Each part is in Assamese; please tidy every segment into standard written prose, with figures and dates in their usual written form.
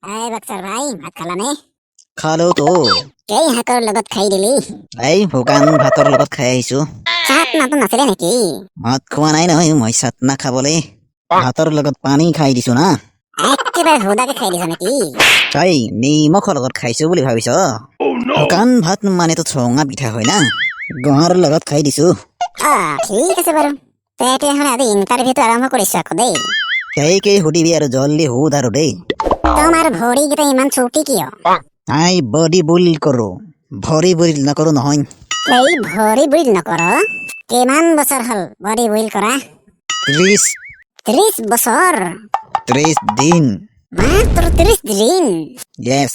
আই বাক্সাৰ ভাই ভাত খালানে? খালো তো এই শাকৰ লগত খাই দিলি। এই শুকান ভাতৰ লগত খাই আহিছো। চাট নাতো নাছিলে নেকি? ভাত খোৱা নাই নহয়, মই চাট নাখাবলৈ ভাতৰ লগত পানী খাই দিছো না। একেবাৰে সুদাকে খাই দিছ নেকি? তই নিমখৰ লগত খাইছো বুলি ভাবিছ? শুকান ভাত মানেতো চঙা পিঠা হয় না, গঁহৰ লগত খাই দিছো। ঠিক আছে বাৰু, তেতিয়াহ'লে আজি ইণ্টাৰভিউটো আৰম্ভ কৰিছো আকৌ দেই। কেই সুধিবি আৰু জল্দি সোধ আৰু দেই। তোমাৰ ভৰিকেইটা ইমান চুটি কিয়? তাই বডি বিল্ড কৰো, ভৰি বিল্ড নকৰো নহয়। এই ভৰি বিল্ড নকৰ? কিমান বছৰ হ'ল বডি বিল্ড কৰা? 30 বছৰ? 30 দিন। মাত্ৰ 30 দিন? য়েছ,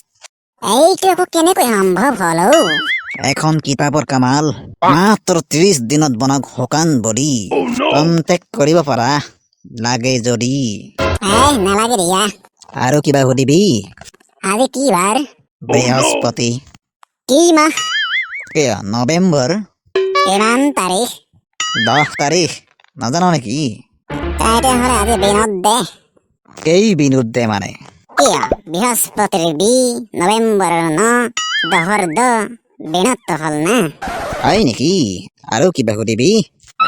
এইটো আকৌ কেনেকৈ সম্ভৱ হ'ল? এখন কিতাপৰ কামাল। মাত্ৰ 30 দিনত বনাওক শুকান বডি। কণ্টেক্ট কৰিব পাৰা লাগে যদি। নালাগে দিয়া। আৰু কিবা সুধিবি? আজি কি বাৰ? বৃহস্পতি। কি মাহ? নৱেম্বৰ। কিমান তাৰিখ? 10 তাৰিখ। নাজানো নেকি? তেতিয়াহ'লে আজি বিনোদ দে। এই বিনোদ দে মানে? কিয়? বৃহস্পতিৰ বি, নৱেম্বৰৰ ন, দহৰ দ, বিনোদ হ'ল না। হয় নেকি? আৰু কিবা সুধিবি?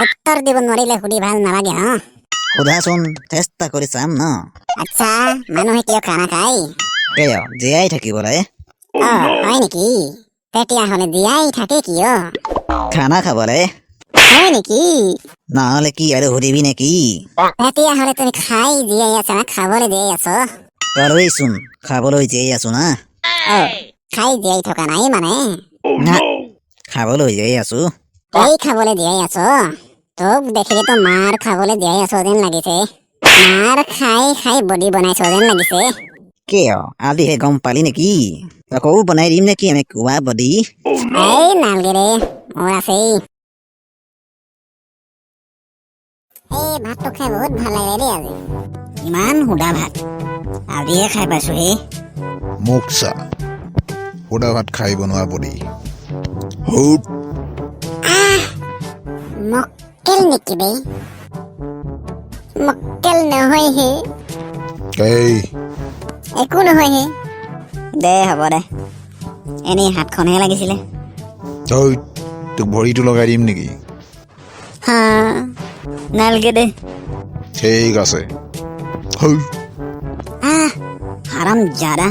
উত্তৰ দিব নোৱাৰিলে সুধি ভাল নালাগে ন। সোধাচোন, চেষ্টা কৰি চাম ন। আচ্ছা, মানুহে কিয় খানা খায়? জীয়াই থাকিবলৈ। হয় নেকি? তেতিয়াহ'লে জীয়াই থাকে কিয়? খানা খাবলৈ। হয় নেকি? নহ'লে কি আৰু সুধিবি নেকি? তেতিয়াহ'লে তুমি খাই জীয়াই আছা না খাবলৈ জীয়াই আছ? ক'লোৱেচোন, খাবলৈ জীয়াই আছো না। খাই জীয়াই থকা নাই মানে? না, খাবলৈ জীয়াই আছো। এই খাবলৈ জীয়াই আছ? তোক দেখিলেতো মাৰ খাবলৈ জীয়াই আছ যেন লাগিছে। মাৰ খাই খাই বডি বনাইছ যেন লাগিছে। আজিহে গম পালি নেকি? আকৌ বনাই দিম নেকি এনেকুৱা বডি? এই নালগে ৰে, মোৰ আছেই। এই ভাতটো খাই বহুত ভাল লাগে দেই আজি। ইমান সুদা ভাত আজিহে খাই পাইছো হে। মোক চা, সুদা ভাত খাই বনোৱা বডি। মক্কেল নেকি বে? মক্কেল নহয় হে। একো নহয় হে। দে হ'ব দে, এনেই হাতখনহে লাগিছিলে। তোক ভৰিটো লগাই দিম নেকি? হা, নালগে দে। ঠিক আছে। হাৰাম জাদা।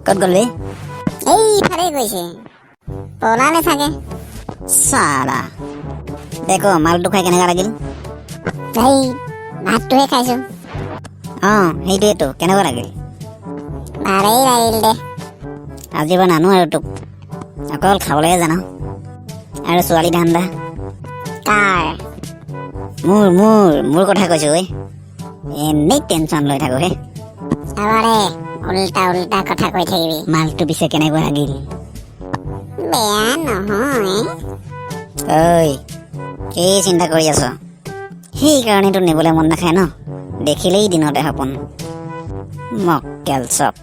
ক'ত গ'ল বে? এইফালে গৈছে, পলালে চাগে। চালা দেখো মালটো খাই কেনেকুৱা লাগিল? ভাতটোহে খাইছো। সেইটোৱেতো, কেনেকুৱা লাগিল? ভালেই লাগিল দে। আজিৰ পৰা নানো আৰু তোক, অকল খাবলৈহে জানো। আৰু ছোৱালী ধান্দা কাৰ? মোৰ কথা কৈছো ঐ। এনেই টেনচন লৈ থাকো হে। উল্টা উল্টা কথা কৈ থাকিবি। মালটো পিছে কেনেকুৱা লাগিল? বেয়া নহয়। কি চিন্তা কৰি আছ? সেইকাৰণেতো নিবলৈ মন নাখায় ন, দেখিলেই দিনতে সপোন। মক্কেল চপ।